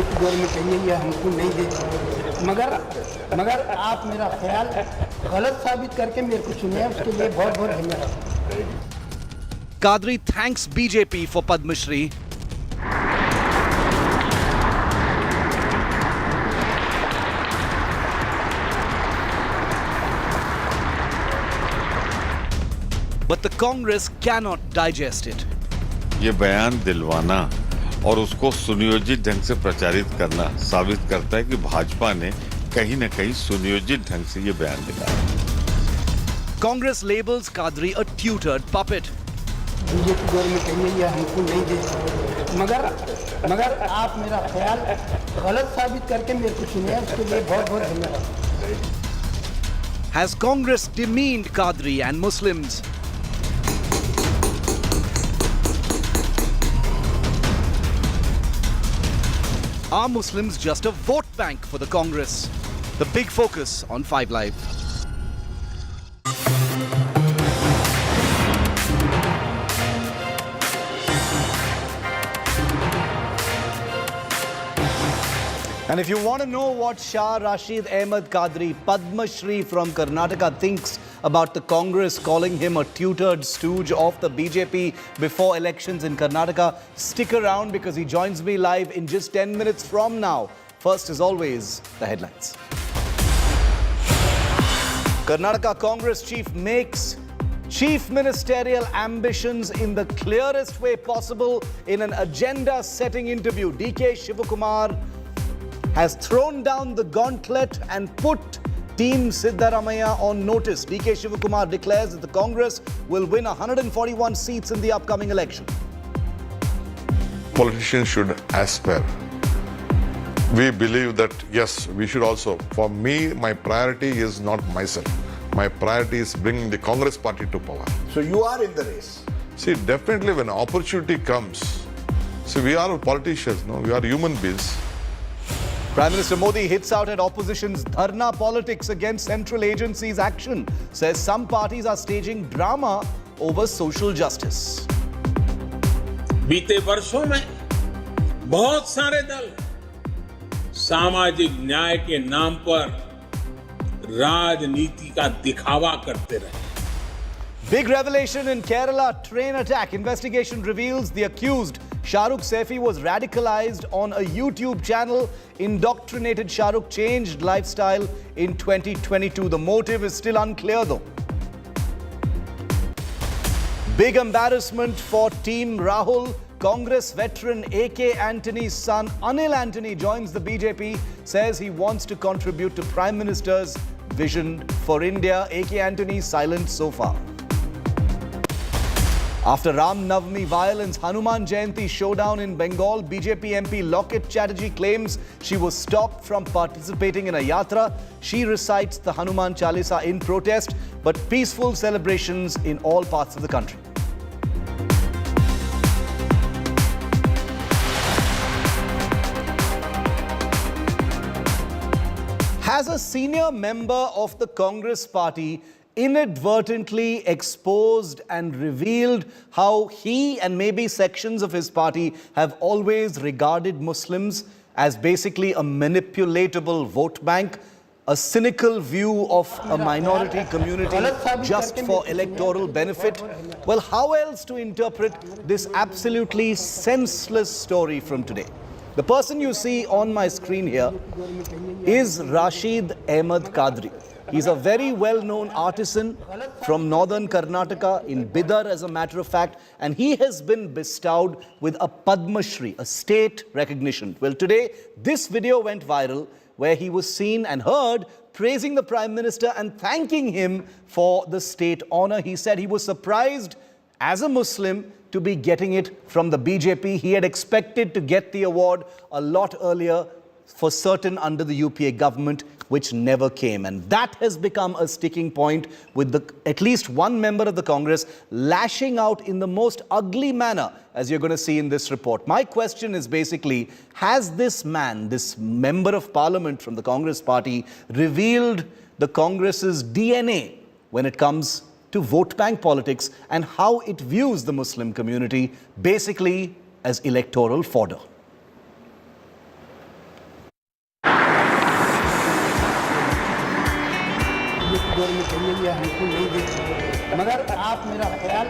BJP government चाहिए, ये हमको नहीं देती। मगर आप मेरा ख्याल गलत साबित करके मेरे को चुने, उसके लिए बहुत बहुत धन्यवाद। Quadri thanks BJP for Padma Shri. But the Congress cannot digest it. ये बयान दिलवाना और उसको सुनियोजित ढंग से प्रचारित करना साबित करता है कि भाजपा ने कहीं न कहीं सुनियोजित ढंग से ये बयान दिया। Congress labels Quadri a tutored puppet. BJP government चाहिए, ये हमको नहीं देती। मगर आप मेरा ख्याल गलत साबित करके मेरे को चुने, उसके लिए बहुत बहुत धन्यवाद। Has Congress demeaned Quadri and Muslims? Are Muslims just a vote bank for the Congress? The big focus on 5 Live. And if you want to know what Shah Rasheed Ahmed Quadri, Padma Shri from Karnataka, thinks about the Congress calling him a tutored stooge of the BJP before elections in Karnataka, stick around because he joins me live in just 10 minutes from now. First, as always, the headlines. Karnataka Congress chief makes chief ministerial ambitions in the clearest way possible in an agenda-setting interview. DK Shivakumar has thrown down the gauntlet and put Team Siddaramaiah on notice. DK Shivakumar declares that the Congress will win 141 seats in the upcoming election. Politicians should aspire. We believe that, yes, we should also. For me, my priority is not myself. My priority is bringing the Congress party to power. So you are in the race? See, definitely when opportunity comes, see, we are politicians, no? We are human beings. Prime Minister Modi hits out at opposition's dharna politics against central agencies' action. Says some parties are staging drama over social justice. बीते वर्षों में बहुत सारे दल सामाजिक न्याय के नाम पर राजनीति का दिखावा करते रहे. Big revelation in Kerala train attack. Investigation reveals the accused Shahrukh Saifi was radicalized on a YouTube channel. Indoctrinated Shahrukh changed lifestyle in 2022. The motive is still unclear though. Big embarrassment for Team Rahul. Congress veteran A.K. Antony's son Anil Antony joins the BJP. Says he wants to contribute to Prime Minister's vision for India. A.K. Antony silent so far. After Ram Navami violence, Hanuman Jayanti showdown in Bengal, BJP MP Locket Chatterjee claims she was stopped from participating in a yatra. She recites the Hanuman Chalisa in protest, but peaceful celebrations in all parts of the country. Has a senior member of the Congress party inadvertently exposed and revealed how he and maybe sections of his party have always regarded Muslims as basically a manipulatable vote bank, a cynical view of a minority community just for electoral benefit? Well, how else to interpret this absolutely senseless story from today? The person you see on my screen here is Rasheed Ahmed Quadri. He's a very well-known artisan from northern Karnataka, in Bidri as a matter of fact, and he has been bestowed with a Padma Shri, a state recognition. Well, today, this video went viral where he was seen and heard praising the Prime Minister and thanking him for the state honor. He said he was surprised as a Muslim to be getting it from the BJP. He had expected to get the award a lot earlier for certain under the UPA government, which never came. And that has become a sticking point with at least one member of the Congress lashing out in the most ugly manner, as you're going to see in this report. My question is basically, has this man, this member of parliament from the Congress party, revealed the Congress's DNA when it comes to vote bank politics and how it views the Muslim community basically as electoral fodder? दौर में कहिए या हमको नहीं दे, मगर आप मेरा ख्याल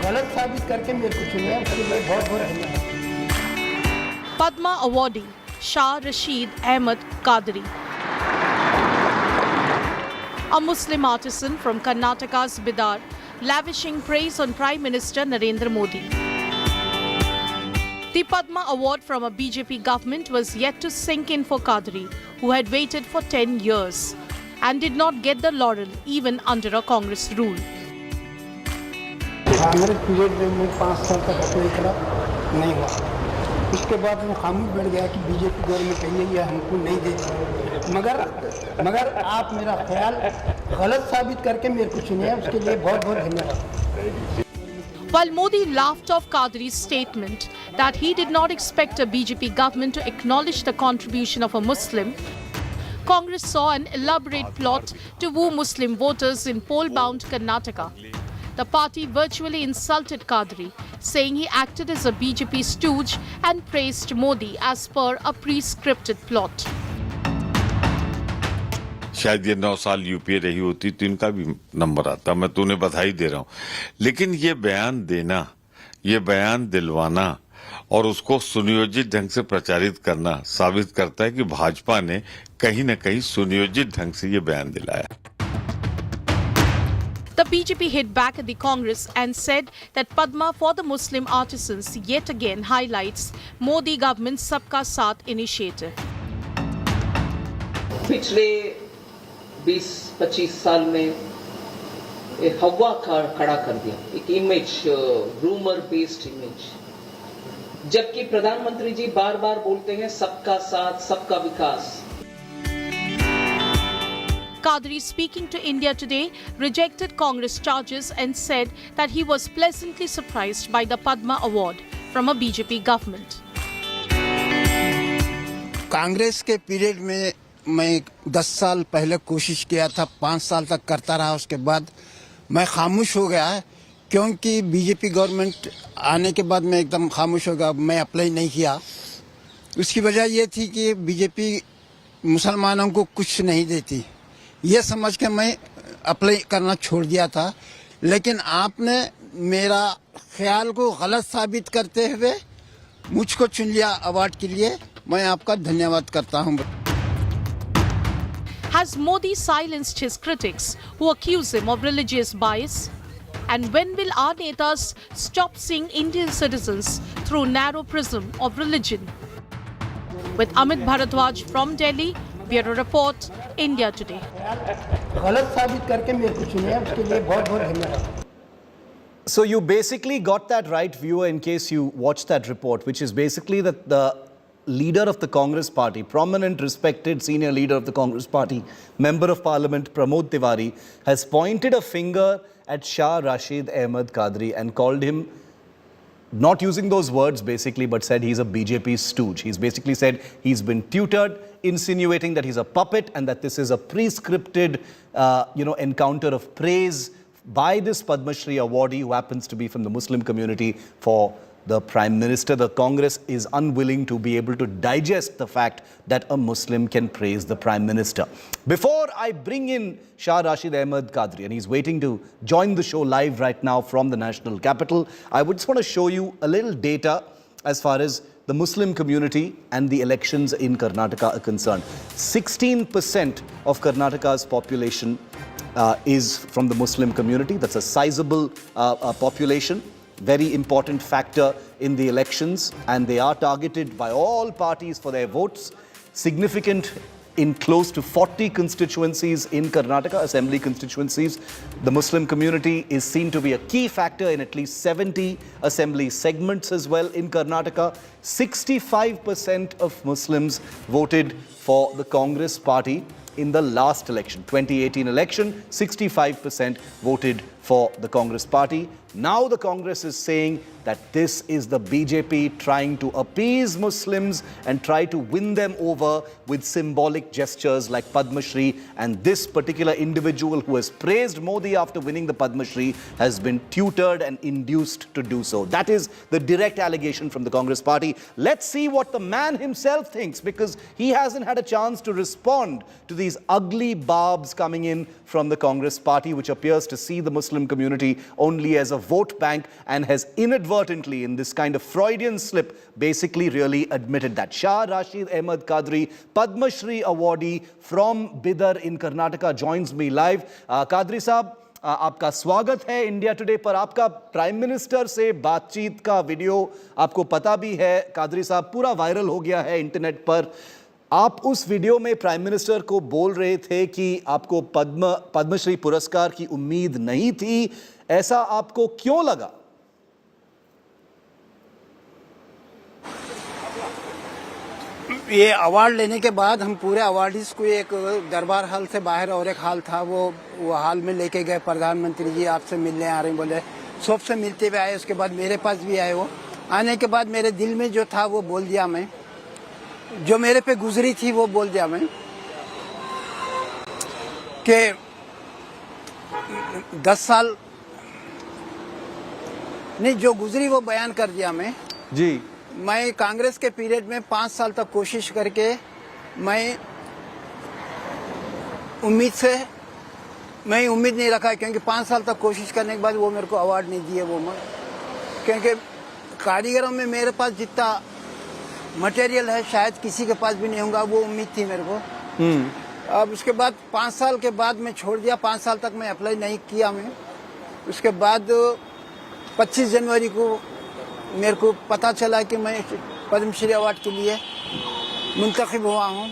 गलत साबित करके मेरे को चुने, उसके लिए बहुत बहुत धन्यवाद। Padma awardee Shah, Rasheed, Ahmed, Quadri. A Muslim artisan from Karnataka's Bidri, lavishing praise on Prime Minister Narendra Modi. The Padma Award from a BJP government was yet to sink in for Quadri, who had waited for 10 years and did not get the laurel even under a Congress rule. Congress period में मैं 5 साल तक apply करा, नहीं हुआ। उसके बाद मैं खामोश बैठ गया कि बीजेपी गवर्नमेंट कहिए या हमको नहीं दे, मगर आप मेरा ख्याल गलत साबित करके मेरे को चुने, उसके लिए बहुत बहुत धन्यवाद। While Modi laughed off Quadri's statement that he did not expect a BJP government to acknowledge the contribution of a Muslim, Congress saw an elaborate plot to woo Muslim voters in poll-bound Karnataka. The party virtually insulted Quadri, saying he acted as a BJP stooge and praised Modi as per a pre-scripted plot. शायद ये 9 साल UPA रही होती तो इनका भी number आता, मैं तो उन्हें बधाई दे रहा हूं। लेकिन ये बयान देना, ये बयान दिलवाना और उसको सुनियोजित ढंग से प्रचारित करना साबित करता है कि भाजपा ने कहीं न कहीं सुनियोजित ढंग से ये बयान दिलाया। The BJP hit back at the Congress and said that Padma for the Muslim artisans yet again highlights Modi government's Sabka Saath initiative. पिछले 20-25 साल में हवा खड़ा कर दिया, एक इमेज, रूमर बेस्ड इमेज, जबकि प्रधानमंत्री जी बार बार बोलते हैं सबका साथ सबका विकास। Quadri, speaking to India Today, rejected Congress charges and said that he was pleasantly surprised by the Padma Award from a BJP government. Congress के पीरियड में मैं 10 साल पहले कोशिश किया था, 5 साल तक करता रहा, उसके बाद मैं खामोश हो गया, क्योंकि बीजेपी गवर्नमेंट आने के बाद मैं एकदम खामोश हो गया, मैं अप्लाई नहीं किया। उसकी वजह ये थी कि बीजेपी मुसलमानों को कुछ नहीं देती, ये समझ के मैं अप्लाई करना छोड़ दिया था। लेकिन आपने मेरा ख्याल को गलत साबित करते हुए मुझको चुन लिया अवार्ड के लिए, मैं आपका धन्यवाद करता हूँ। Has Modi silenced his critics who accuse him of religious bias? And when will our netas stop seeing Indian citizens through narrow prism of religion? With Ahmed Bharadwaj from Delhi, Bureau Report, India Today. गलत साबित करके मेरे को चुने, उसके लिए बहुत बहुत धन्यवाद। So you basically got that right, viewer, in case you watched that report, which is basically that the leader of the Congress party, prominent, respected senior leader of the Congress party, Member of Parliament Pramod Tiwari, has pointed a finger at Shah Rasheed Ahmed Quadri and called him, not using those words basically, but said he's a BJP stooge. He's basically said he's been tutored, insinuating that he's a puppet and that this is a pre-scripted, encounter of praise by this Padma Shri awardee who happens to be from the Muslim community for the Prime Minister. The Congress is unwilling to be able to digest the fact that a Muslim can praise the Prime Minister. Before I bring in Shah Rasheed Ahmed Quadri, and he's waiting to join the show live right now from the national capital, I would just want to show you a little data as far as the Muslim community and the elections in Karnataka are concerned. 16% of Karnataka's population is from the Muslim community. That's a sizable population. Very important factor in the elections, and they are targeted by all parties for their votes. Significant in close to 40 constituencies in Karnataka, assembly constituencies. The Muslim community is seen to be a key factor in at least 70 assembly segments as well in Karnataka. 65% of Muslims voted for the Congress party in the last election, 2018 election. 65% voted for the Congress party. Now the Congress is saying that this is the BJP trying to appease Muslims and try to win them over with symbolic gestures like Padma Shri, and this particular individual who has praised Modi after winning the Padma Shri has been tutored and induced to do so. That is the direct allegation from the Congress party. Let's see what the man himself thinks, because he hasn't had a chance to respond to these ugly barbs coming in from the Congress party, which appears to see the Muslim community only as a vote bank, and has inadvertently, in this kind of Freudian slip, basically really admitted that. Shah Rasheed Ahmed Quadri, Padma Shri awardee from Bidri in Karnataka, joins me live. Quadri साहब, आपका स्वागत है India today पर। आपका prime minister से बातचीत का video आपको पता भी है कादरी साहब, पूरा वायरल हो गया है इंटरनेट पर। आप उस वीडियो में प्राइम मिनिस्टर को बोल रहे थे कि आपको पद्मश्री पुरस्कार की उम्मीद नहीं थी, ऐसा आपको क्यों लगा? ये अवार्ड लेने के बाद हम पूरे अवार्डीज को एक दरबार हॉल से बाहर और एक हॉल था, वो हॉल में लेके गए। प्रधानमंत्री जी आपसे मिलने आ रहे हैं बोले, सबसे मिलते हुए आए। उसके बाद मेरे पास भी आए। वो आने के बाद मेरे दिल में जो था वो बोल दिया मैं, जो मेरे पे गुजरी थी वो बोल दिया मैं कि 10 साल नहीं जो गुजरी वो बयान कर दिया मैं जी। मैं कांग्रेस के पीरियड में 5 साल तक कोशिश करके मैं उम्मीद नहीं रखा, क्योंकि 5 साल तक कोशिश करने के बाद वो मेरे को अवार्ड नहीं दिए। वो क्योंकि कारीगरों में मेरे पास जितना मटेरियल है शायद किसी के पास भी नहीं होगा, वो उम्मीद थी मेरे को। अब उसके बाद 5 साल के बाद मैं छोड़ दिया। 5 साल तक मैं अप्लाई नहीं किया मैं। उसके बाद 25 जनवरी को मेरे को पता चला कि मैं पद्मश्री अवार्ड के लिए मुंतखब हुआ हूँ।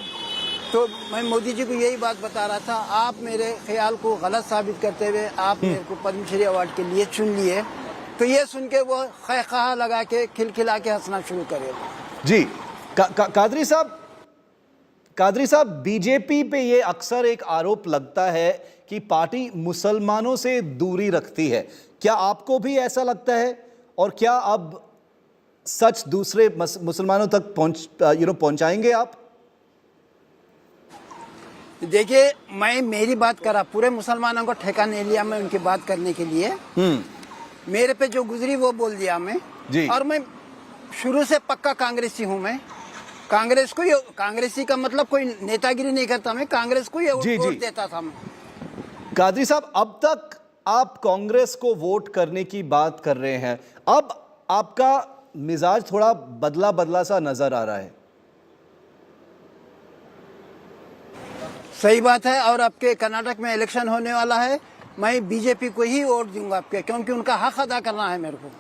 तो मैं मोदी जी को यही बात बता रहा था, आप मेरे ख्याल को गलत साबित करते हुए आप मेरे को पद्मश्री अवार्ड के लिए चुन लिए। तो ये सुन के वो खैखा लगा के खिलखिला के हंसना शुरू करे जी। कादरी साहब, बीजेपी पे ये अक्सर एक आरोप लगता है कि पार्टी मुसलमानों से दूरी रखती है। क्या आपको भी ऐसा लगता है, और क्या अब सच दूसरे मुसलमानों तक पहुंचाएंगे आप? देखिए, मैं मेरी बात करा, पूरे मुसलमानों को ठेका नहीं लिया मैं उनकी बात करने के लिए। मेरे पे जो गुजरी वो बोल दिया मैं जी। और मैं शुरू से पक्का कांग्रेसी हूँ। मैं कांग्रेसी का मतलब कोई नेतागिरी नहीं करता, मैं कांग्रेस को वोट देता था मैं। कादरी साहब, अब तक आप कांग्रेस को वोट करने की बात कर रहे हैं, अब आपका मिजाज थोड़ा बदला सा नजर आ रहा है। सही बात है। और आपके कर्नाटक में इलेक्शन होने वाला है, मैं बीजेपी को ही वोट दूंगा आपके, क्योंकि उनका हक अदा करना है मेरे को।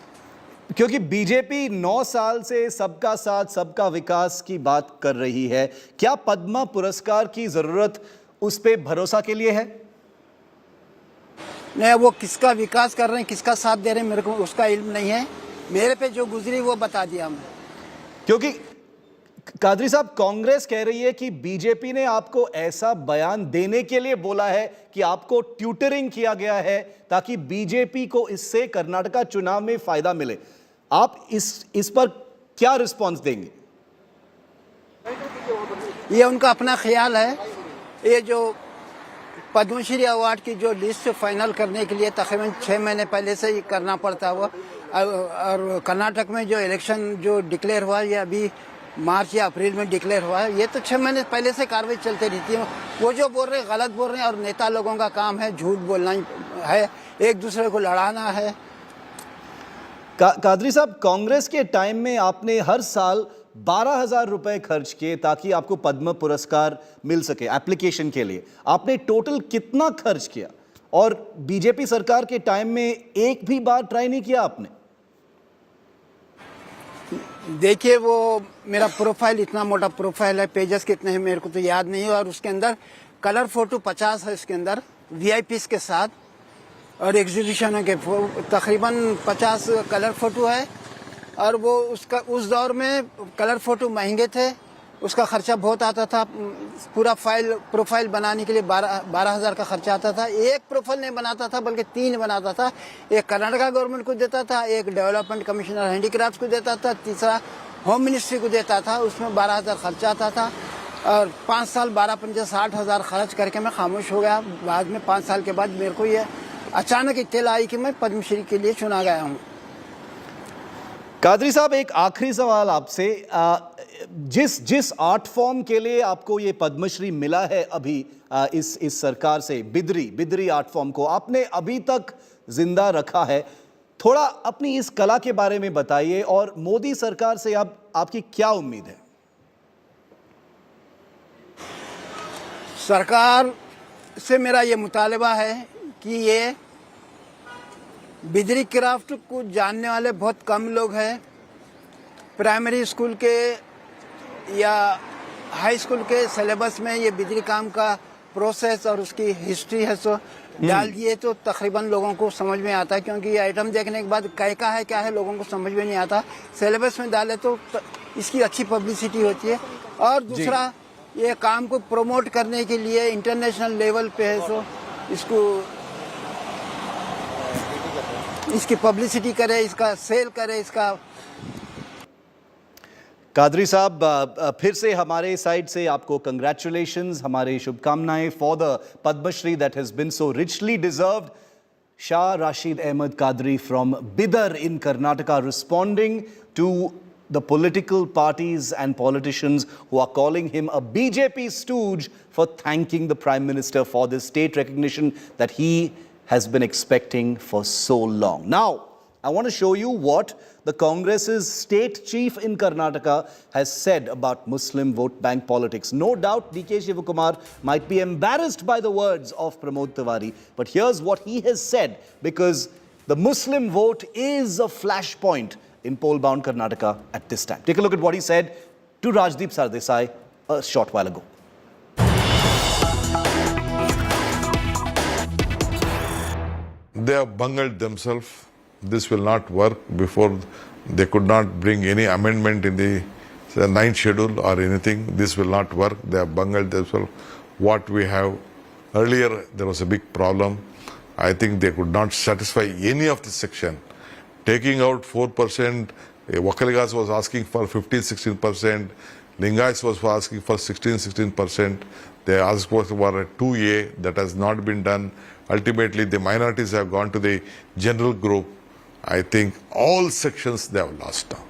क्योंकि बीजेपी 9 साल से सबका साथ सबका विकास की बात कर रही है। क्या पद्मा पुरस्कार की जरूरत उस पे भरोसा के लिए है? नहीं, वो किसका विकास कर रहे हैं, किसका साथ दे रहे हैं, मेरे को उसका इल्म नहीं है। मेरे पे जो गुजरी वो बता दिया मैं। क्योंकि कादरी साहब, कांग्रेस कह रही है कि बीजेपी ने आपको ऐसा बयान देने के लिए बोला है कि आपको ट्यूटरिंग किया गया है ताकि बीजेपी को इससे कर्नाटका चुनाव में फायदा मिले। आप इस पर क्या रिस्पांस देंगे? ये उनका अपना ख्याल है। ये जो पद्मश्री अवार्ड की जो लिस्ट फाइनल करने के लिए तकरीबन 6 महीने पहले से ही करना पड़ता हुआ, और कर्नाटक में जो इलेक्शन जो डिक्लेयर हुआ ये अभी मार्च या अप्रैल में डिक्लेयर हुआ है, ये तो 6 महीने पहले से कार्रवाई चलती रहती है। वो जो बोल रहे हैं गलत बोल रहे हैं, और नेता लोगों का काम है झूठ बोलना है, एक दूसरे को लड़ाना है। कादरी साहब, कांग्रेस के टाइम में आपने हर साल 12,000 रुपए खर्च किए ताकि आपको पद्म पुरस्कार मिल सके एप्लीकेशन के लिए। आपने टोटल कितना खर्च किया? और बीजेपी सरकार के टाइम में एक भी बार ट्राई नहीं किया आपने? देखिए, वो मेरा प्रोफाइल इतना मोटा प्रोफाइल है, पेजेस कितने हैं मेरे को तो याद नहीं है, और उसके अंदर कलर फोटो 50 है उसके अंदर वीआईपीस के साथ, और एग्जीबिशनों के तकरीबन 50 कलर फोटो है। और वो उसका उस दौर में कलर फोटो महंगे थे, उसका खर्चा बहुत आता था। पूरा प्रोफाइल बनाने के लिए 12,000 का खर्चा आता था। एक प्रोफाइल नहीं बनाता था बल्कि 3 बनाता था। एक कर्नाटका गवर्नमेंट को देता था, एक डेवलपमेंट कमिश्नर हैंडीक्राफ्ट को देता था, तीसरा होम मिनिस्ट्री को देता था। उसमें 12,000 खर्चा आता था और 5 साल 12-50-60,000 खर्च करके मैं खामोश हो गया। बाद में 5 साल के बाद मेरे को ये अचानक इत्तला आई कि मैं पद्मश्री के लिए चुना गया हूँ। कादरी साहब, एक आखिरी सवाल आपसे। जिस आर्ट फॉर्म के लिए आपको ये पद्मश्री मिला है अभी इस सरकार से, बिदरी आर्ट फॉर्म को आपने अभी तक जिंदा रखा है। थोड़ा अपनी इस कला के बारे में बताइए और मोदी सरकार से आपकी क्या उम्मीद है? सरकार से मेरा ये मुतालबा है कि ये बिदरी क्राफ्ट को जानने वाले बहुत कम लोग हैं। प्राइमरी स्कूल के या हाई स्कूल के सिलेबस में ये बिदरी काम का प्रोसेस और उसकी हिस्ट्री है सो डाल दिए तो तकरीबन लोगों को समझ में आता है, क्योंकि ये आइटम देखने के बाद क्या है लोगों को समझ में नहीं आता। सिलेबस में डाले तो इसकी अच्छी पब्लिसिटी होती है। और दूसरा, ये काम को प्रमोट करने के लिए इंटरनेशनल लेवल पे है सो इसकी पब्लिसिटी करे, इसका सेल करे, इसका। कादरी साहब, फिर से हमारे साइड से आपको कंग्रेचुलेशंस, हमारी शुभकामनाएं for the Padmashri that has been so richly deserved. Shah Rasheed Ahmed Quadri from Bidar in Karnataka responding to the political parties and politicians who are calling him a BJP stooge for thanking the Prime Minister for this state recognition that he has been expecting for so long. Now, I want to show you what the Congress's state chief in Karnataka has said about Muslim vote bank politics. No doubt DK Shivakumar might be embarrassed by the words of Pramod Tiwari, but here's what he has said, because the Muslim vote is a flashpoint in poll-bound Karnataka at this time. Take a look at what he said to Rajdeep Sardesai a short while ago. They have bungled themselves. This will not work. Before they could not bring any amendment in the 9th schedule or anything. This will not work. They have bungled themselves. What we have earlier, there was a big problem. I think they could not satisfy any of the section. Taking out 4%, Wakaligas was asking for 15-16%, Lingais was asking for 16%. They asked for a 2A, that has not been done. Ultimately, the minorities have gone to the general group. I think all sections they have lost now.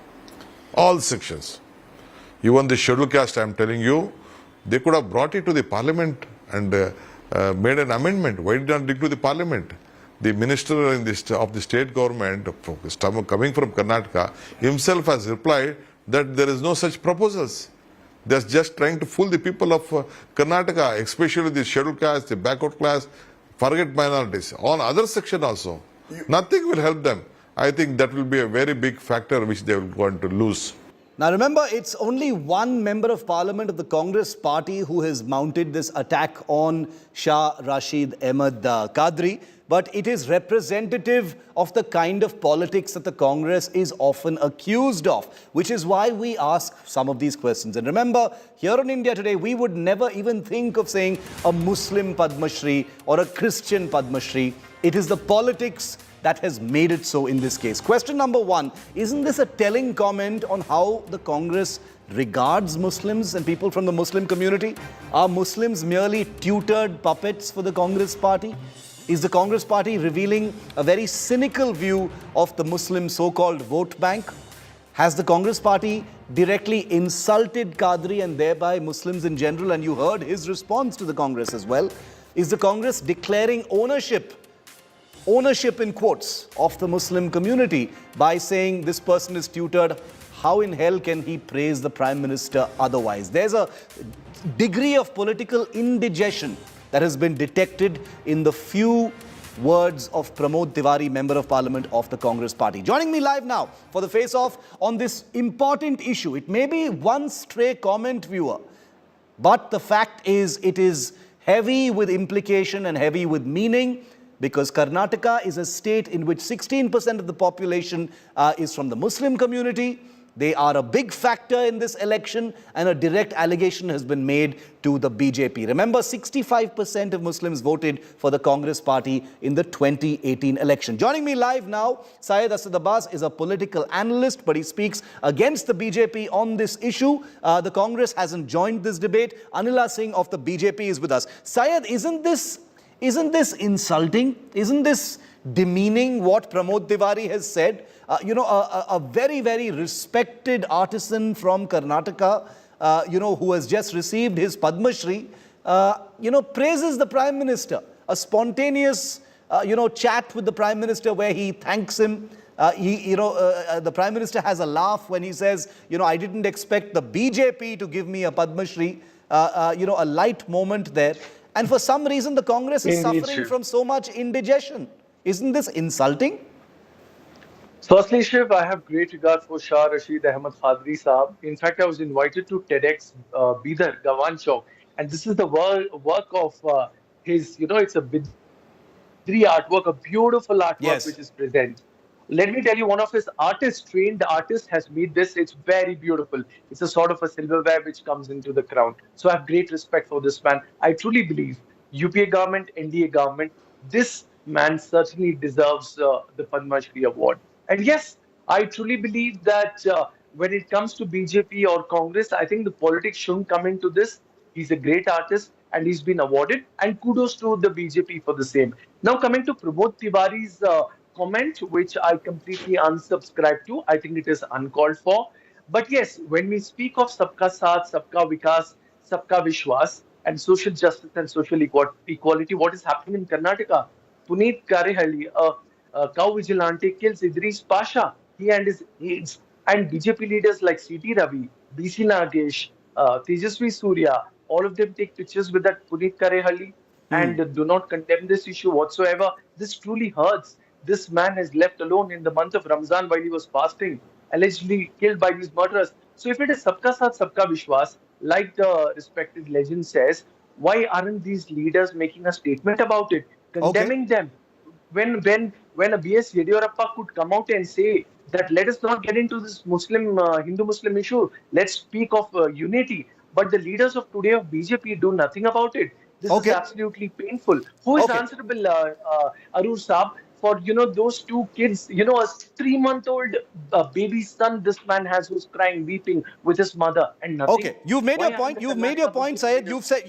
All sections. Even the scheduled caste, I am telling you, they could have brought it to the parliament and made an amendment. Why did not dig to the parliament? The minister of the state government, coming from Karnataka, himself has replied that there is no such proposals. They are just trying to fool the people of Karnataka, especially the scheduled caste, the backward class, forget minorities. On other section also, nothing will help them. I think that will be a very big factor which they will going to lose. Now remember, it's only one member of parliament of the Congress party who has mounted this attack on Shah Rasheed Ahmed Quadri, but it is representative of the kind of politics that the Congress is often accused of, which is why we ask some of these questions. And remember, here on India Today, we would never even think of saying a Muslim Padmashri or a Christian Padmashri. It is the politics that has made it so in this case. Question number one, isn't this a telling comment on how the Congress regards Muslims and people from the Muslim community? Are Muslims merely tutored puppets for the Congress party? Is the Congress party revealing a very cynical view of the Muslim so-called vote bank? Has the Congress party directly insulted Quadri and thereby Muslims in general? And you heard his response to the Congress as well. Is the Congress declaring ownership in quotes of the Muslim community by saying this person is tutored? How in hell can he praise the Prime Minister otherwise? There's a degree of political indigestion that has been detected in the few words of Pramod Tiwari, Member of Parliament of the Congress Party. Joining me live now for the face-off on this important issue. It may be one stray comment, viewer, but the fact is it is heavy with implication and heavy with meaning, because Karnataka is a state in which 16% of the population is from the Muslim community. They are a big factor in this election, and a direct allegation has been made to the BJP. Remember, 65% of Muslims voted for the Congress party in the 2018 election. Joining me live now, Syed Asad Abbas is a political analyst, but he speaks against the BJP on this issue. The Congress hasn't joined this debate. Anila Singh of the BJP is with us. Syed, isn't this insulting? Isn't this demeaning what Pramod Tiwari has said? A very, very respected artisan from Karnataka, who has just received his Padma Shri, praises the Prime Minister. A spontaneous, chat with the Prime Minister where he thanks him. The Prime Minister has a laugh when he says, I didn't expect the BJP to give me a Padma Shri. A light moment there. And for some reason, the Congress is suffering from so much indigestion. Isn't this insulting? Firstly, Shiv, I have great regard for Shah, Rasheed, Ahmed, Quadri Saab. In fact, I was invited to TEDx Bidri, Gawan Chowk. And this is the work of his, it's a Bidri artwork, a beautiful artwork Yes. which is present. Let me tell you, one of his artists, trained artist, has made this. It's very beautiful. It's a sort of a silverware which comes into the crown. So I have great respect for this man. I truly believe UPA government, NDA government, this man certainly deserves the Padma Shri award. And yes, I truly believe that when it comes to BJP or Congress, I think the politics shouldn't come into this. He's a great artist and he's been awarded, and kudos to the BJP for the same. Now coming to Pramod Tiwari's comment, which I completely unsubscribe to. I think it is uncalled for. But yes, when we speak of Sabka Saath, Sabka Vikas, Sabka Vishwas, and social justice and social equality, what is happening in Karnataka? Puneet Karehalli, a cow vigilante, kills Idris Pasha. He and his aides, and BJP leaders like C.T. Ravi, B.C. Nagesh, Tejasvi Surya, all of them take pictures with that Puneet Karehalli and do not condemn this issue whatsoever. This truly hurts. This man is left alone in the month of Ramzan while he was fasting, allegedly killed by these murderers. So if it is Sabka Saath, Sabka Vishwas, like the respected legend says, why aren't these leaders making a statement about it, condemning them? When a B.S. Yediyurappa could come out and say that let us not get into this Hindu-Muslim issue, let's speak of unity. But the leaders of today of BJP do nothing about it. This is absolutely painful. Who is answerable, Aroor Saab, for those two kids? A 3-month-old baby son this man has, who's crying, weeping with his mother, and nothing. Okay, you've made your point. You've made your point, Syed. You've said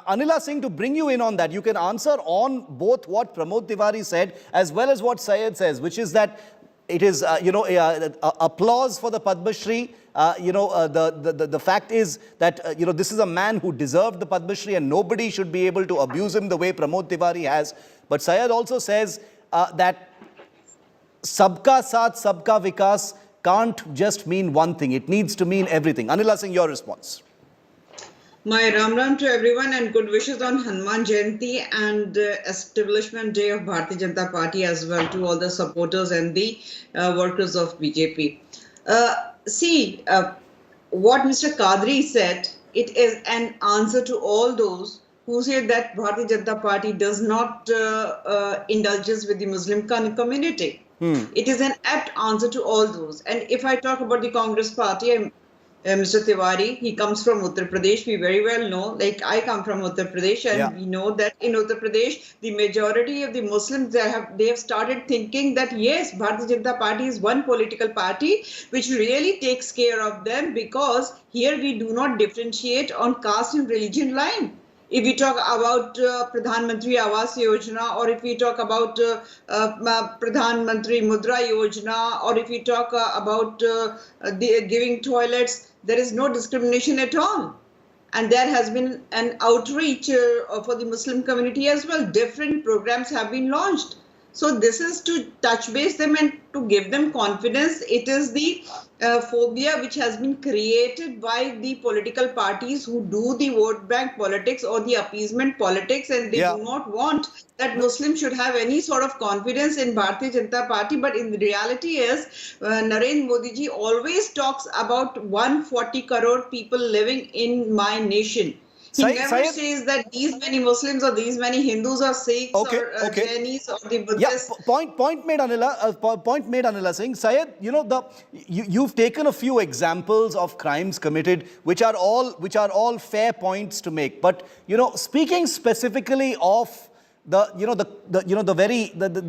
Anila Singh, to bring you in on that. You can answer on both what Pramod Tiwari said as well as what Syed says, which is that it is applause for the Padma Shri. The fact is that this is a man who deserved the Padma Shri, and nobody should be able to abuse him the way Pramod Tiwari has. But Syed also says that Sabka Saath, Sabka Vikas can't just mean one thing. It needs to mean everything. Anila Singh, your response. My Ram Ram to everyone and good wishes on Hanuman Jayanti and establishment day of Bharatiya Janata Party as well to all the supporters and the workers of BJP. What Mr. Quadri said, it is an answer to all those who say that Bharatiya Janata Party does not indulges with the Muslim community. It is an apt answer to all those. And if I talk about the Congress Party, Mr. Tiwari, he comes from Uttar Pradesh. We very well know, like I come from Uttar Pradesh, and we know that in Uttar Pradesh, the majority of the Muslims, they have started thinking that yes, Bharatiya Janata Party is one political party which really takes care of them, because here we do not differentiate on caste and religion line. If we talk about Pradhan Mantri Awas Yojana, or if we talk about Pradhan Mantri Mudra Yojana, or if we talk about giving toilets, there is no discrimination at all. And there has been an outreach for the Muslim community as well. Different programs have been launched. So this is to touch base them and to give them confidence. It is the phobia which has been created by the political parties who do the vote bank politics or the appeasement politics, and they do not want that Muslims should have any sort of confidence in Bharatiya Janata Party. But in reality is, Narendra Modi ji always talks about 140 crore people living in my nation. He Syed, never says that these many Muslims or these many Hindus or Sikhs or Jainis or the Buddhists. Yeah, point made, Anila. Point made, Anila Singh. Syed, you've taken a few examples of crimes committed, which are all fair points to make. But speaking specifically of the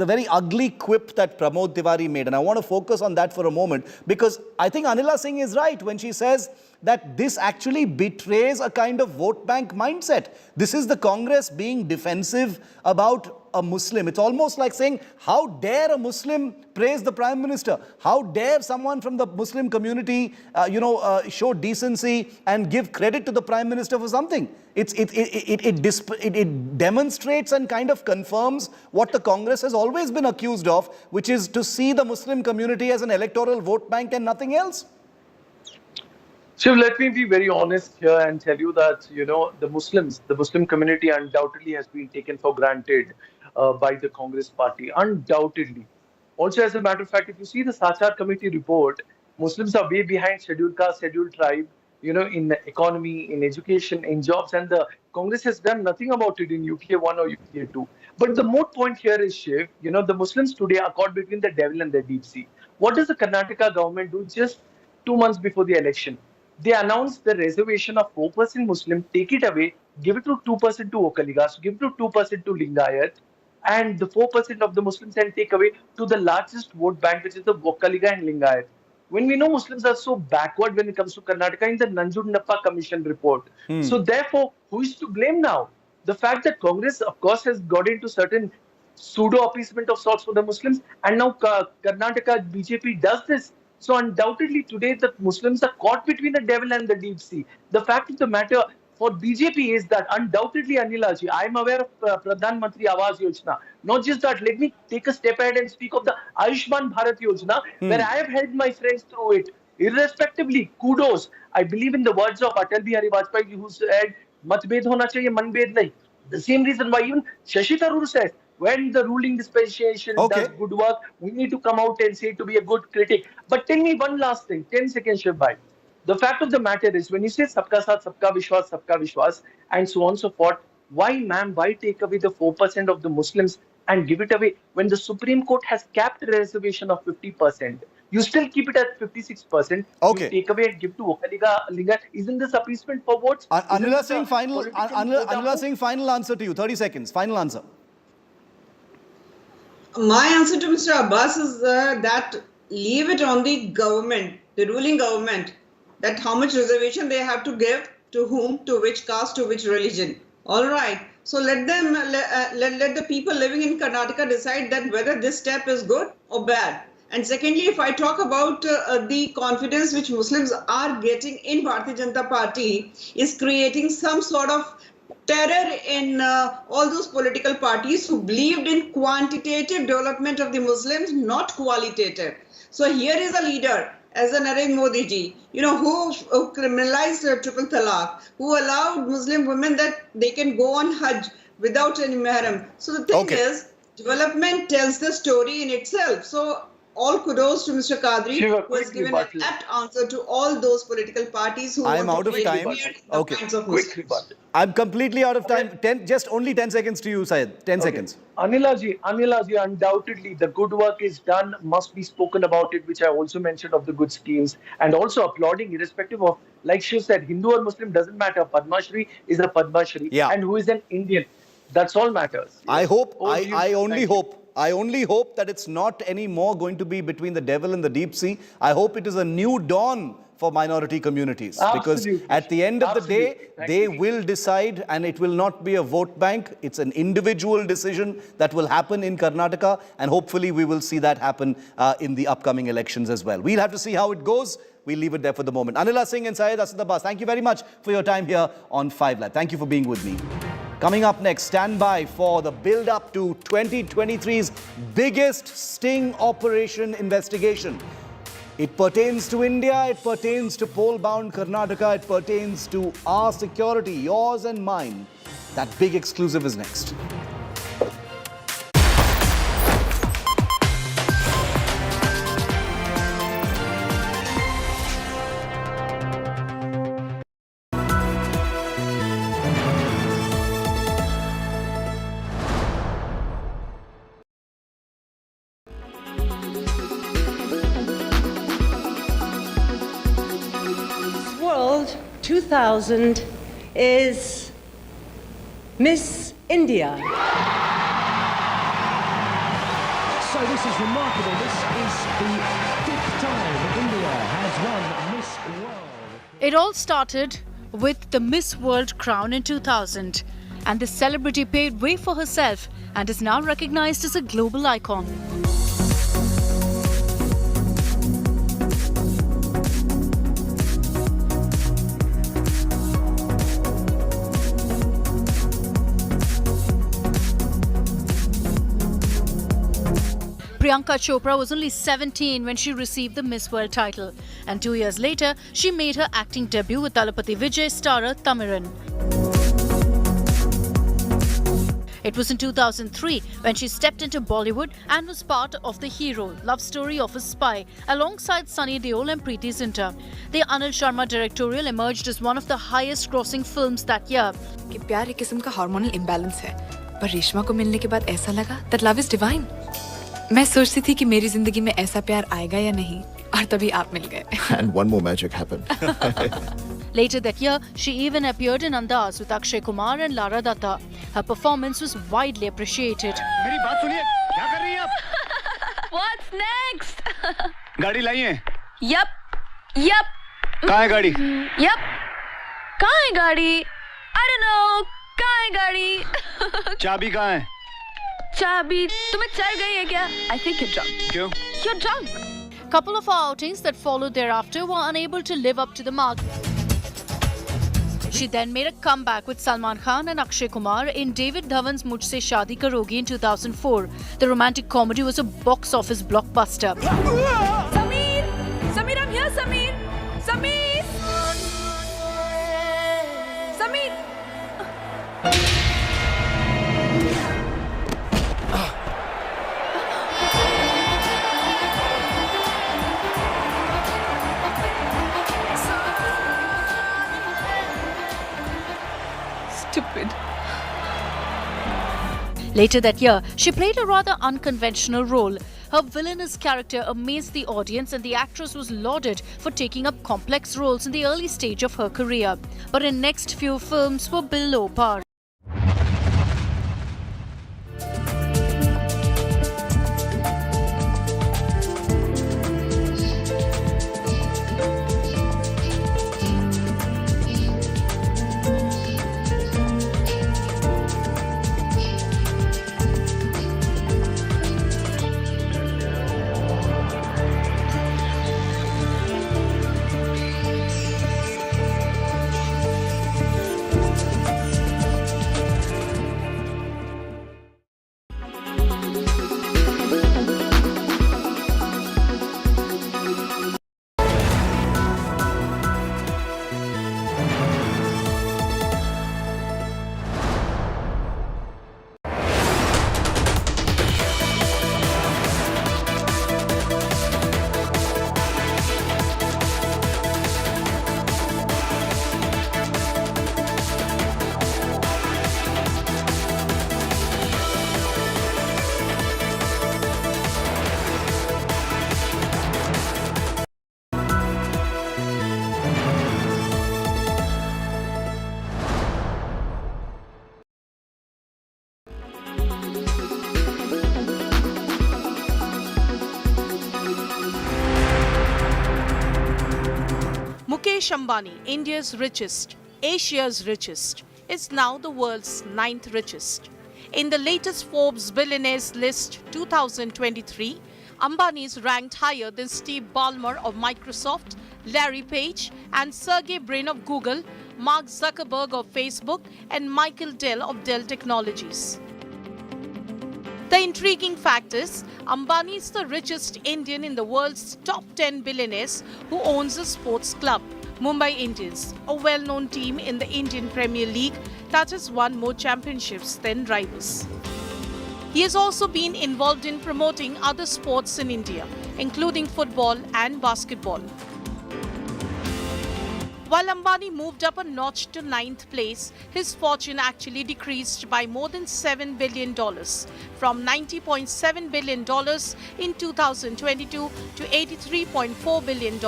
very ugly quip that Pramod Tiwari made, and I want to focus on that for a moment, because I think Anila Singh is right when she says that this actually betrays a kind of vote bank mindset. This is the Congress being defensive about a Muslim. It's almost like saying, how dare a Muslim praise the Prime Minister? How dare someone from the Muslim community, show decency and give credit to the Prime Minister for something? It demonstrates and kind of confirms what the Congress has always been accused of, which is to see the Muslim community as an electoral vote bank and nothing else. Shiv, let me be very honest here and tell you that, the Muslim community undoubtedly has been taken for granted by the Congress party, undoubtedly. Also, as a matter of fact, if you see the Sachar committee report, Muslims are way behind scheduled caste, scheduled tribe, in the economy, in education, in jobs, and the Congress has done nothing about it in UPA 1 or UPA 2. But the moot point here is, Shiv, the Muslims today are caught between the devil and the deep sea. What does the Karnataka government do just 2 months before the election? They announced the reservation of 4% Muslim, take it away, give it to 2% to Okaligas, give it to 2% to Lingayat, and the 4% of the Muslims and take away to the largest vote bank, which is the Okaliga and Lingayat. When we know Muslims are so backward when it comes to Karnataka in the Nanjundappa Commission report. So therefore, who is to blame now? The fact that Congress, of course, has got into certain pseudo-appeasement of sorts for the Muslims, and now Karnataka BJP does this. So undoubtedly today the Muslims are caught between the devil and the deep sea. The fact of the matter for BJP is that undoubtedly, Anilaji, I am aware of Pradhan Mantri Awas Yojana. Not just that, let me take a step ahead and speak of the Ayushman Bharat Yojana, where I have helped my friends through it. Irrespectively, kudos. I believe in the words of Atal Bihari Vajpayee, who said, "Matbed hona chahiye, manbed nahi." The same reason why even Shashi Tharoor says, when the ruling dispensation does good work, we need to come out and say to be a good critic. But tell me one last thing, 10 seconds, Shiv bhai. The fact of the matter is, when you say Sabka Saath, Sabka Vishwas, and so on and so forth, why, ma'am, why take away the 4% of the Muslims and give it away when the Supreme Court has capped a reservation of 50%? You still keep it at 56%. You take away and give to Okaliga, Linga. Isn't this appeasement for votes? Anila Singh, final answer to you. 30 seconds. Final answer. My answer to Mr. Abbas is that leave it on the government, the ruling government, that how much reservation they have to give, to whom, to which caste, to which religion. All right. So let them, let the people living in Karnataka decide that whether this step is good or bad. And secondly, if I talk about the confidence which Muslims are getting in Bharatiya Janata Party is creating some sort of terror in all those political parties who believed in quantitative development of the Muslims, not qualitative. So here is a leader as a Narendra Modi ji, who criminalized triple talaq, who allowed Muslim women that they can go on Hajj without any mahram. So the thing is, development tells the story in itself. So all kudos to Mr. Quadri, who has given an apt answer to all those political parties who I'm out of time. I'm completely out of time. Only 10 seconds to you, Syed. 10 seconds. Anilaji, undoubtedly the good work is done, must be spoken about it, which I also mentioned of the good schemes, and also applauding irrespective of, like she said, Hindu or Muslim doesn't matter. Padma Shri is a Padma Shri, and who is an Indian. That's all matters. I only hope that it's not anymore going to be between the devil and the deep sea. I hope it is a new dawn for minority communities. Because at the end of the day, they will decide, and it will not be a vote bank. It's an individual decision that will happen in Karnataka, and hopefully we will see that happen in the upcoming elections as well. We'll have to see how it goes. We'll leave it there for the moment. Anila Singh and Syed Asad Abbas, thank you very much for your time here on 5 Live. Thank you for being with me. Coming up next, stand by for the build-up to 2023's biggest sting operation investigation. It pertains to India, it pertains to poll-bound Karnataka, it pertains to our security, yours and mine. That big exclusive is next. 2000 is Miss India. So this is remarkable. This is the 5th time India has won Miss World. It all started with the Miss World crown in 2000, and the celebrity paved way for herself and is now recognized as a global icon. Priyanka Chopra was only 17 when she received the Miss World title, and 2 years later, she made her acting debut with Talapati Vijay starrer Tamiran. It was in 2003 when she stepped into Bollywood and was part of The Hero, love story of a spy, alongside Sunny Deol and Preeti Zinta. The Anil Sharma directorial emerged as one of the highest-grossing films that year. कि प्यार एक किस्म का hormonal imbalance है, पर रेशमा को मिलने के बाद ऐसा लगा that love is divine. मैं सोचती थी कि मेरी जिंदगी में ऐसा प्यार आएगा या नहीं, और तभी आप मिल गए. And one more magic happened. Later that year, she even appeared in Andaz with Akshay Kumar and Lara Datta. Her performance was widely appreciated. मेरी बात सुनिए, क्या कर रही हैं आप? What's next? गाड़ी लाई है? Yup. कहाँ है गाड़ी? Yup. कहाँ है गाड़ी? I don't know. कहाँ है गाड़ी? चाबी कहाँ है? चाबी तुम्हें चढ़ गई है क्या? I think you're drunk. क्यों? You're drunk. Couple of outings that followed thereafter were unable to live up to the mark. She then made a comeback with Salman Khan and Akshay Kumar in David Dhawan's Mujhse Shaadi Karogi in 2004. The romantic comedy was a box office blockbuster. Sameer, I'm here, Sameer. Sameer. Stupid. Later that year, she played a rather unconventional role. Her villainous character amazed the audience, and the actress was lauded for taking up complex roles in the early stage of her career. But her next few films were below par. Mukesh Ambani, India's richest, Asia's richest, is now the world's 9th richest. In the latest Forbes Billionaires list 2023, Ambani is ranked higher than Steve Ballmer of Microsoft, Larry Page and Sergey Brin of Google, Mark Zuckerberg of Facebook and Michael Dell of Dell Technologies. The intriguing fact is, Ambani is the richest Indian in the world's top 10 billionaires who owns a sports club, Mumbai Indians, a well-known team in the Indian Premier League that has won more championships than rivals. He has also been involved in promoting other sports in India, including football and basketball. While Ambani moved up a notch to 9th place, his fortune actually decreased by more than $7 billion, from $90.7 billion in 2022 to $83.4 billion.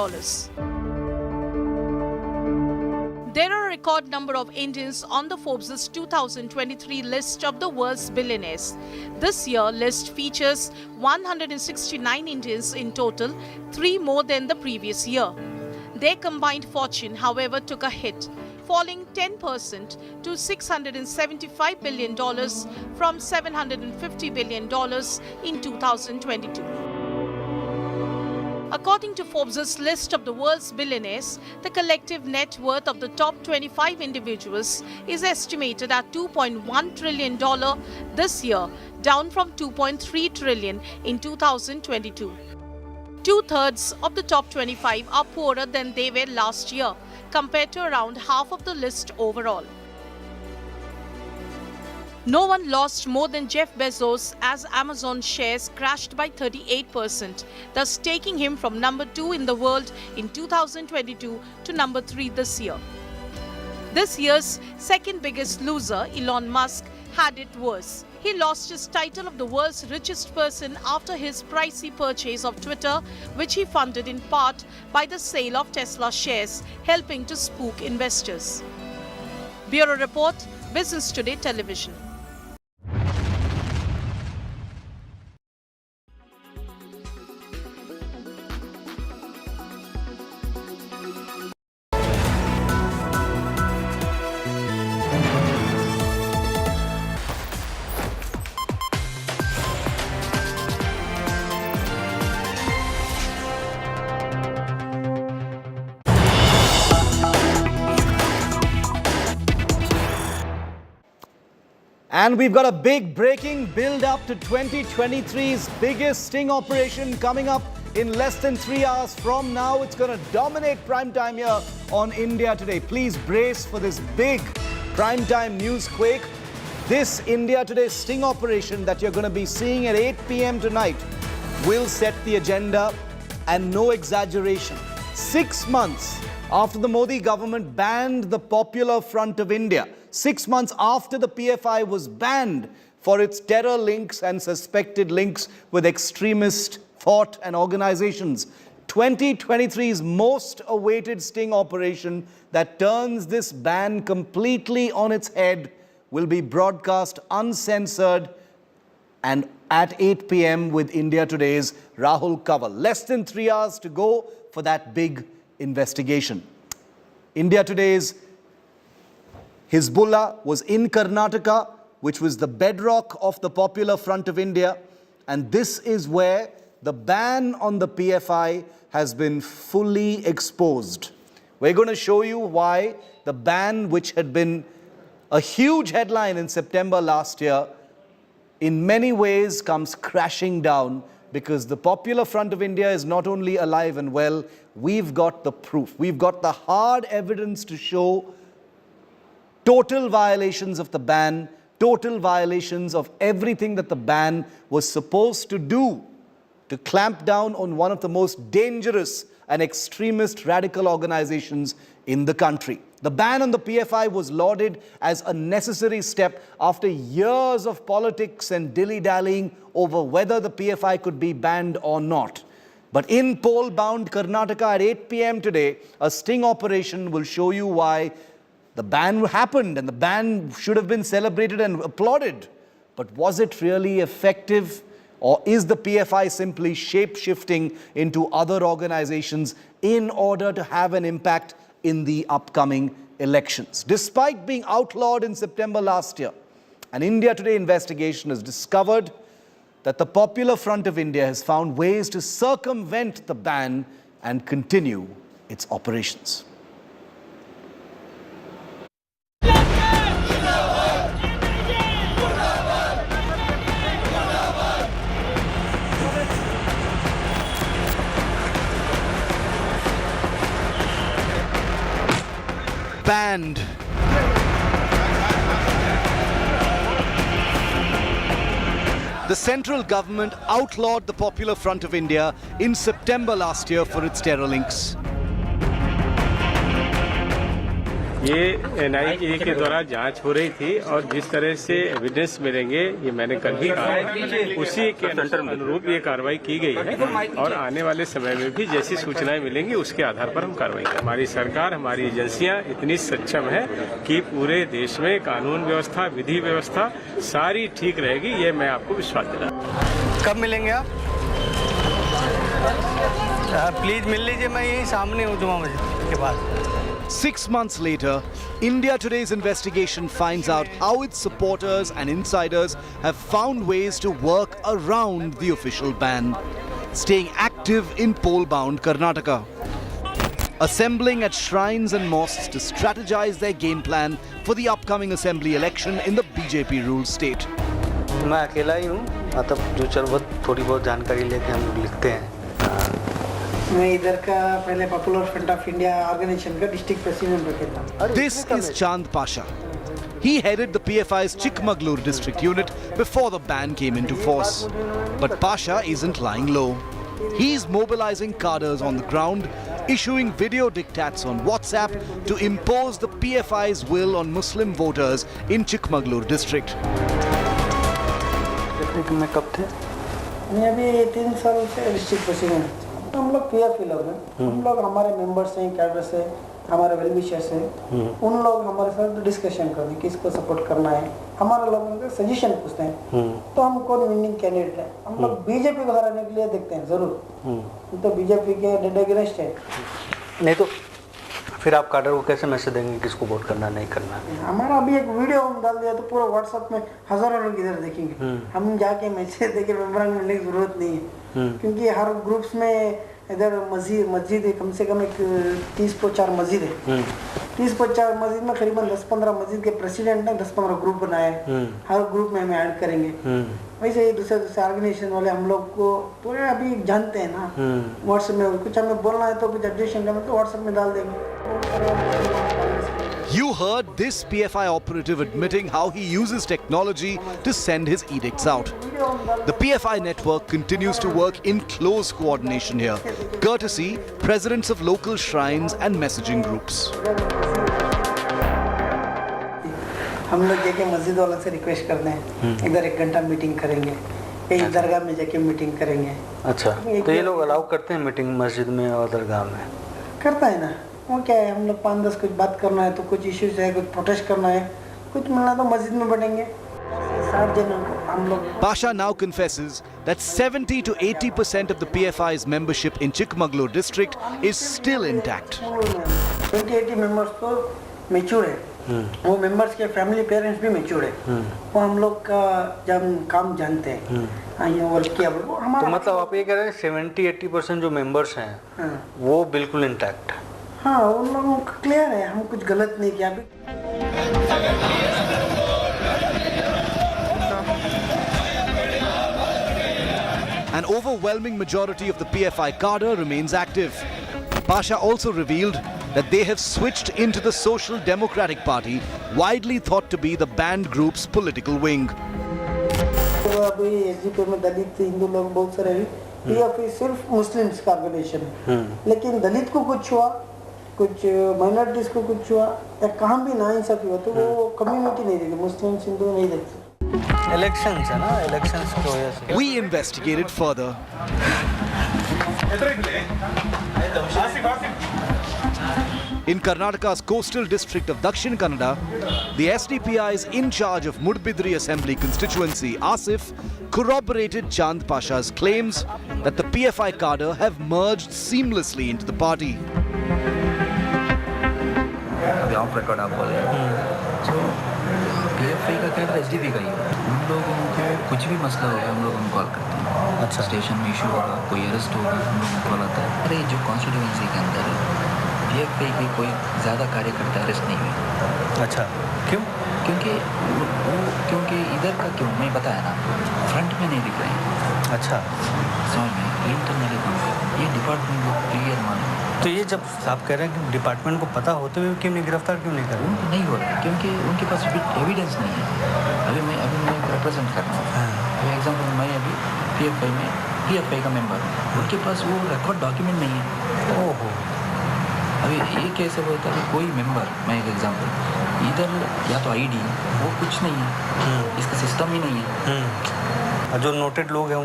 There are a record number of Indians on the Forbes' 2023 list of the world's billionaires. This year list features 169 Indians in total, 3 more than the previous year. Their combined fortune, however, took a hit, falling 10% to $675 billion from $750 billion in 2022. According to Forbes' list of the world's billionaires, the collective net worth of the top 25 individuals is estimated at $2.1 trillion this year, down from $2.3 trillion in 2022. Two-thirds of the top 25 are poorer than they were last year, compared to around half of the list overall. No one lost more than Jeff Bezos as Amazon shares crashed by 38%, thus taking him from number 2 in the world in 2022 to number 3 this year. This year's second biggest loser, Elon Musk, had it worse. He lost his title of the world's richest person after his pricey purchase of Twitter, which he funded in part by the sale of Tesla shares, helping to spook investors. Bureau Report, Business Today Television. And we've got a big breaking build-up to 2023's biggest sting operation coming up in less than 3 hours from now. It's going to dominate primetime here on India Today. Please brace for this big primetime news quake. This India Today sting operation that you're going to be seeing at 8 p.m. tonight will set the agenda, and no exaggeration. 6 months after the Modi government banned the Popular Front of India, 6 months after the PFI was banned for its terror links and suspected links with extremist thought and organizations, 2023's most awaited sting operation that turns this ban completely on its head will be broadcast uncensored and at 8 p.m. with India Today's Rahul Kanwal. Less than 3 hours to go for that big investigation. India Today's Hezbollah was in Karnataka, which was the bedrock of the Popular Front of India, and this is where the ban on the PFI has been fully exposed. We're going to show you why the ban, which had been a huge headline in September last year, in many ways comes crashing down, because the Popular Front of India is not only alive and well, we've got the proof. We've got the hard evidence to show total violations of the ban, total violations of everything that the ban was supposed to do to clamp down on one of the most dangerous and extremist radical organizations in the country. The ban on the PFI was lauded as a necessary step after years of politics and dilly-dallying over whether the PFI could be banned or not. But in poll-bound Karnataka at 8 p.m. today, a sting operation will show you why the ban happened, and the ban should have been celebrated and applauded. But was it really effective? Or is the PFI simply shape-shifting into other organizations in order to have an impact in the upcoming elections? Despite being outlawed in September last year, an India Today investigation has discovered that the Popular Front of India has found ways to circumvent the ban and continue its operations. Banned. The central government outlawed the Popular Front of India in September last year for its terror links. ये NIA के द्वारा जांच हो रही थी और जिस तरह से एविडेंस मिलेंगे ये मैंने कल भी कहा, उसी के अनुरूप ये कार्रवाई की गई है और आने वाले समय में भी जैसी सूचनाएं मिलेंगी उसके आधार पर हम कार्रवाई करें। हमारी सरकार, हमारी एजेंसियां इतनी सक्षम है कि पूरे देश में कानून व्यवस्था, विधि व्यवस्था सारी ठीक रहेगी, ये मैं आपको विश्वास दिलाता। कब मिलेंगे आप? प्लीज मिल लीजिए, मैं यहीं सामने हूँ जुमा मस्जिद के पास। 6 months later, India Today's investigation finds out how its supporters and insiders have found ways to work around the official ban, staying active in poll-bound Karnataka, assembling at shrines and mosques to strategize their game plan for the upcoming assembly election in the BJP-ruled state. मैं अकेला ही हूँ, मतलब जो थोड़ी बहुत जानकारी लेके हम लोग लिखते हैं। मैं इधर का पहले popular front of India organisation का डिस्ट्रिक्ट प्रेसिडेंट रखा था। This is Chand Pasha. He headed the PFI's Chikmagalur district unit before the ban came into force. But Pasha isn't lying low. He's mobilizing cadres on the ground, issuing video diktats on WhatsApp to impose the PFI's will on Muslim voters in Chikmagalur district. में कब थे? मैं अभी 3 साल से district president. हम लोग PFI लोग हैं, हम लोग हमारे मेंबर्स हैं, कैडर्स हैं, हमारे वेल विशर्स हैं, उन लोग हमारे साथ डिस्कशन करते हैं किसको सपोर्ट करना है, हमारे लोगों से सजेशन पूछते हैं, तो हम कौन विनिंग कैंडिडेट है, हम लोग बीजेपी को हराने के लिए देखते हैं जरूर, तो बीजेपी के डेड अगेंस्ट है। नहीं तो फिर आप कार्डर को कैसे मैसेज देंगे किसको वोट करना नहीं करना? हमारा अभी एक वीडियो हम डाल दिया तो पूरा व्हाट्सएप में हजारों लोग इधर देखेंगे, हम जाके मैसेज देके मेंबर मिलने की जरूरत नहीं है, क्योंकि हर ग्रुप्स में इधर मस्जिद है, कम से कम एक 30-40 मस्जिद है, 30-40 मस्जिद में करीबन 10-15 मस्जिद के प्रेसिडेंट ने 10-15 ग्रुप बनाए, हर ग्रुप में हम ऐड करेंगे। वैसे ही दूसरे ऑर्गेनाइजेशन वाले हम लोग को पूरे अभी जानते हैं ना, व्हाट्सएप में कुछ हमें बोलना है तो कुछ एडिशन करना तो व्हाट्सएप में डाल देंगे। You heard this PFI operative admitting how he uses technology to send his edicts out. The PFI network continues to work in close coordination here, courtesy presidents of local shrines and messaging groups. हम लोग जाके मस्जिद वालों से request करते हैं, इधर 1 घंटा मीटिंग करेंगे, कहीं दरगाह में जाके मीटिंग करेंगे। अच्छा, तो ये लोग अलाउ करते हैं मीटिंग मस्जिद में और दरगाह में? करता है ना, वो क्या है, हम लोग 5-10 कुछ बात करना है तो कुछ इश्यूज है, कुछ प्रोटेस्ट करना है, कुछ मिलना तो मस्जिद में बैठेंगे। 60 जनों को हम लोग। Pasha now confesses that 70 to 80% of the PFI's membership in Chikmagalur district is still intact. 20-80 members तो मैच्योर है, वो मेंबर्स के फैमिली पेरेंट्स भी मैच्योर है, वो हम लोग का जब काम जानते हैं, ये वर्क किया वो हमारा। तो मतलब आप ये कह रहे हैं 70-80% जो मेंबर्स हैं वो बिल्कुल इंटैक्ट है? हाँ, उन लोगों को क्लियर है, हम कुछ गलत नहीं किया। An overwhelming majority of the PFI cadre remains active. Pasha also revealed that they have switched into the Social Democratic Party, widely thought to be the banned group's political wing. अभी SDP में दलित हिंदू लोग बहुत सारे हैं, PFI सिर्फ Muslims का organisation है, लेकिन दलित को कुछ हुआ, कुछ माइनॉरिटीज को कुछ हुआ या कहाँ भी नाइंसाफी हुआ तो वो कम्युनिटी नहीं देखती, मुस्लिम हिंदू नहीं देखते। इलेक्शंस है ना, इलेक्शंस की वजह से। We investigated further. In Karnataka's coastal district of Dakshin Kannada, the SDPI's in charge of Bidri Assembly constituency, Asif, corroborated Chand Pasha's claims that the PFI cadre have merged seamlessly into the party. Of record आप बोल रहे हैं, तो PFI का cadre SDP का ही है, हम लोगों को कुछ भी मसला होगा हम लोग उनको कॉल करते हैं। अच्छा, स्टेशन में इशू होगा, कोई अरेस्ट होगा, हम लोग कॉल आता है। अरे जो कॉन्स्टिट्यूंसी के अंदर PFI के कोई ज़्यादा कार्यकर्ता अरेस्ट नहीं हुए। अच्छा, क्यों? क्योंकि इधर का क्यों मैं बताया ना, फ्रंट में नहीं दिख रहे हैं। अच्छा, समझ में इंटरनली काम कर, ये डिपार्टमेंट को क्लियर मानो। तो ये जब आप कह रहे हैं कि डिपार्टमेंट को पता होते हुए क्यों नहीं गिरफ्तार क्यों नहीं कर रहे? उनको नहीं हो रहा है क्योंकि उनके पास एविडेंस नहीं है। अभी मैं रिप्रेजेंट कर रहा हूँ, फॉर एग्जाम्पल मैं अभी PFI का मेंबर हूँ, उनके पास वो रिकॉर्ड डॉक्यूमेंट नहीं है। ओहो, अभी ये कैसे होता है, कोई मेंबर, मैं एक एग्जांपल, इधर या तो आईडी वो कुछ नहीं है, इसका सिस्टम ही नहीं है। जो नोटेड लोग हैं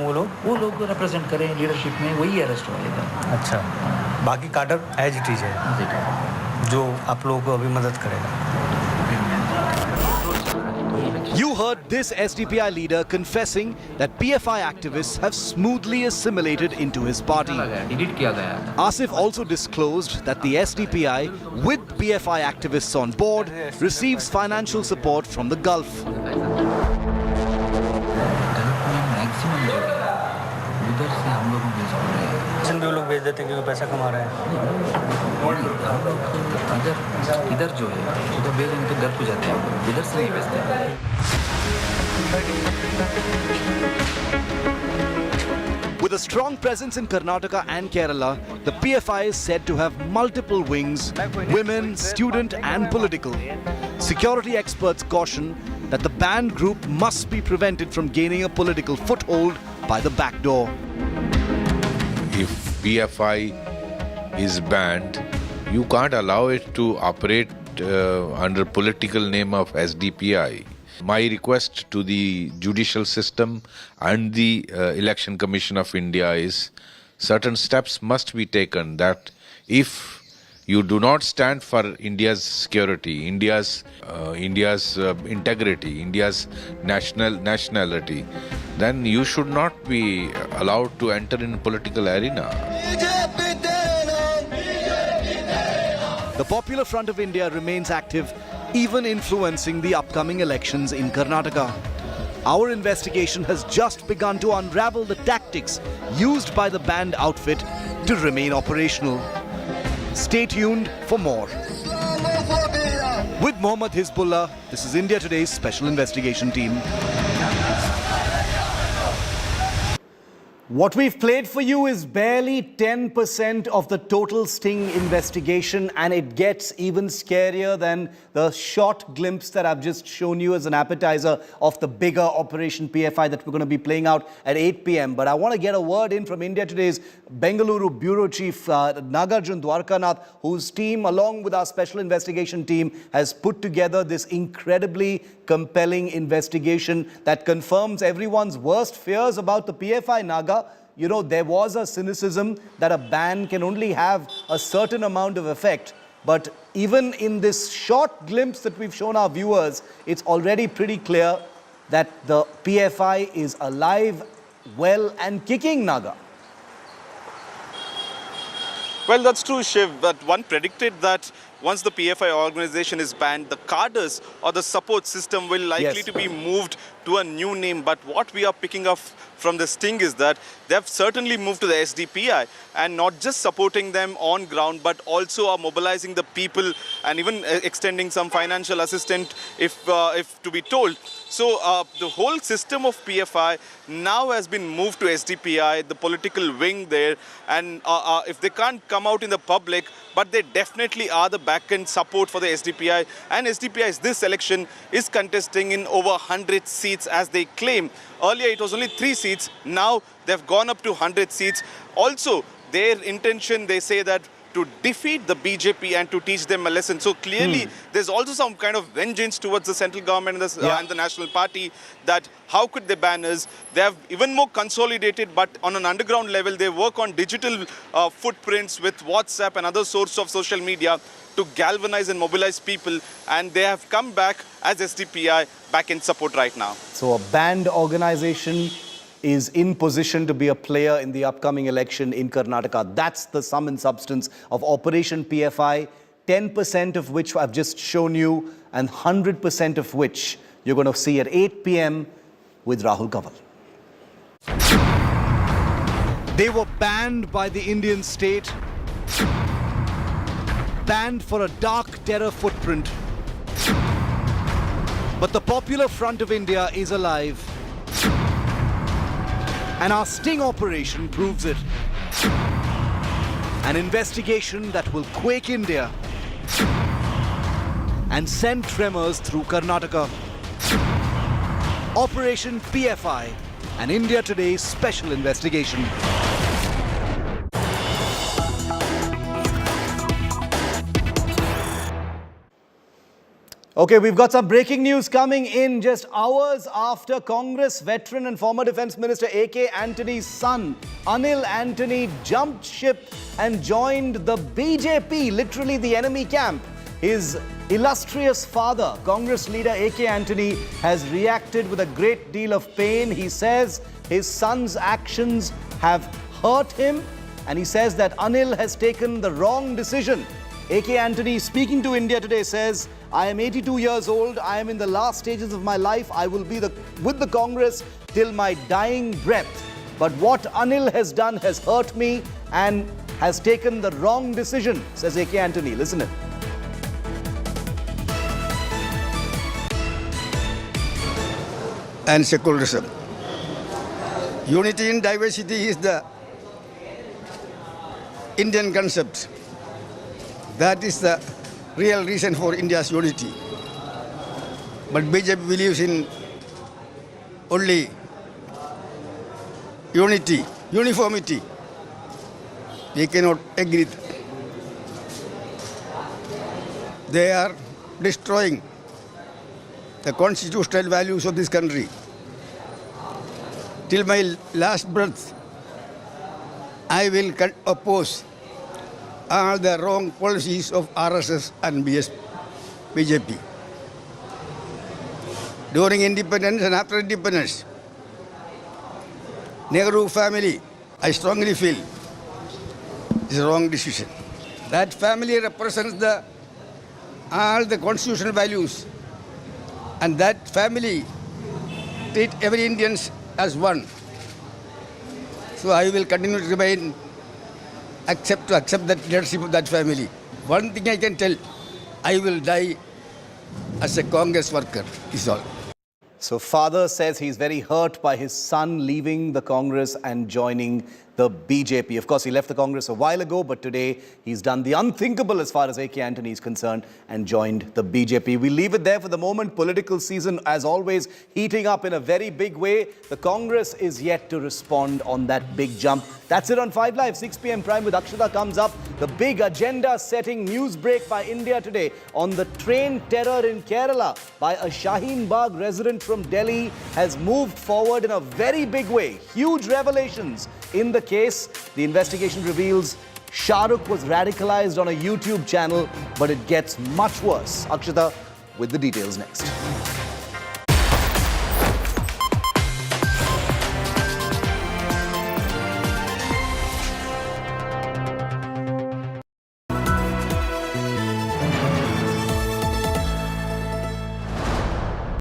वो लोग रिप्रेजेंट करें लीडरशिप में, वही अरेस्ट हुआ इधर। अच्छा, बाकी काडर एज इट इज है जो आप लोगों को अभी मदद करेगा। You heard this SDPI leader confessing that PFI activists have smoothly assimilated into his party. Asif also disclosed that the SDPI, with PFI activists on board, receives financial support from the Gulf. उधर से हम लोगों को भी लोग भेज देते हैं क्योंकि पैसा कमा रहे हैं। इधर जो है उधर भेज देंगे तो घर को जाते हैं, इधर से नहीं भेजते हैं। With a strong presence in Karnataka and Kerala, the PFI is said to have multiple wings: women, student and political. Security experts caution that the banned group must be prevented from gaining a political foothold by the back door. If PFI is banned, you can't allow it to operate under political name of SDPI. My request to the judicial system and the Election Commission of India is certain steps must be taken that if you do not stand for India's security, India's integrity, India's nationality, then you should not be allowed to enter in political arena. The Popular Front of India remains active, even influencing the upcoming elections in Karnataka. Our investigation has just begun to unravel the tactics used by the banned outfit to remain operational. Stay tuned for more. With Mohammad Hizbullah, this is India Today's Special Investigation Team. What we've played for you is barely 10% of the total sting investigation, and it gets even scarier than the short glimpse that I've just shown you as an appetizer of the bigger Operation PFI that we're going to be playing out at 8 p.m. But I want to get a word in from India Today's Bengaluru Bureau Chief Nagarjun Dwarkanath, whose team, along with our special investigation team, has put together this incredibly compelling investigation that confirms everyone's worst fears about the PFI. Naga, you know, there was a cynicism that a ban can only have a certain amount of effect. But even in this short glimpse that we've shown our viewers, it's already pretty clear that the PFI is alive, well and kicking, Naga. Well, that's true, Shiv, but one predicted that once the PFI organization is banned, the cadres or the support system will likely to be moved to a new name. But what we are picking up from the sting is that they have certainly moved to the SDPI and not just supporting them on ground, but also are mobilizing the people and even extending some financial assistance if to be told. So the whole system of PFI now has been moved to SDPI, the political wing there, and if they can't come out in the public, but they definitely are the back-end support for the SDPI, and SDPI this election is contesting in over 100 seats as they claim. Earlier it was only 3 seats, now they've gone up to 100 seats. Also, their intention, they say that to defeat the BJP and to teach them a lesson. So clearly, there's also some kind of vengeance towards the central government and the National Party, that how could they ban us? They have even more consolidated, but on an underground level, they work on digital footprints with WhatsApp and other sources of social media to galvanize and mobilize people, and they have come back as SDPI back in support right now. So a banned organization is in position to be a player in the upcoming election in Karnataka. That's the sum and substance of Operation PFI, 10% of which I've just shown you, and 100% of which you're going to see at 8 p.m. with Rahul Kanwal. They were banned by the Indian state, banned for a dark terror footprint. But the Popular Front of India is alive. And our sting operation proves it. An investigation that will quake India and send tremors through Karnataka. Operation PFI, an India Today special investigation. Okay, we've got some breaking news coming in just hours after Congress veteran and former Defence Minister A.K. Antony's son, Anil Antony, jumped ship and joined the BJP, literally the enemy camp. His illustrious father, Congress leader A.K. Antony, has reacted with a great deal of pain. He says his son's actions have hurt him, and he says that Anil has taken the wrong decision. A.K. Antony, speaking to India Today, says, I am 82 years old. I am in the last stages of my life. I will be with the Congress till my dying breath. But what Anil has done has hurt me and has taken the wrong decision, says A.K. Antony. Listen it. And secularism. Unity in diversity is the Indian concept. That is the real reason for India's unity. But BJP believes in only unity, uniformity. We cannot agree. They are destroying the constitutional values of this country. Till my last breath, I will oppose all the wrong policies of RSS and BJP. During independence and after independence, Nehru family, I strongly feel, is a wrong decision. That family represents all the constitutional values, and that family treat every Indian as one. So I will continue to remain accept that leadership of that family. One thing I can tell, I will die as a Congress worker, is all. So father says he's very hurt by his son leaving the Congress and joining the BJP. Of course, he left the Congress a while ago, but today he's done the unthinkable as far as A.K. Antony is concerned and joined the BJP. We leave it there for the moment. Political season, as always, heating up in a very big way. The Congress is yet to respond on that big jump. That's it on 5 Live. 6 p.m. Prime with Akshata comes up. The big agenda-setting news break by India Today on the train terror in Kerala by a Shaheen Bagh resident from Delhi has moved forward in a very big way. Huge revelations in the case. The investigation reveals Shah Rukh was radicalized on a YouTube channel, but it gets much worse. Akshata with the details next.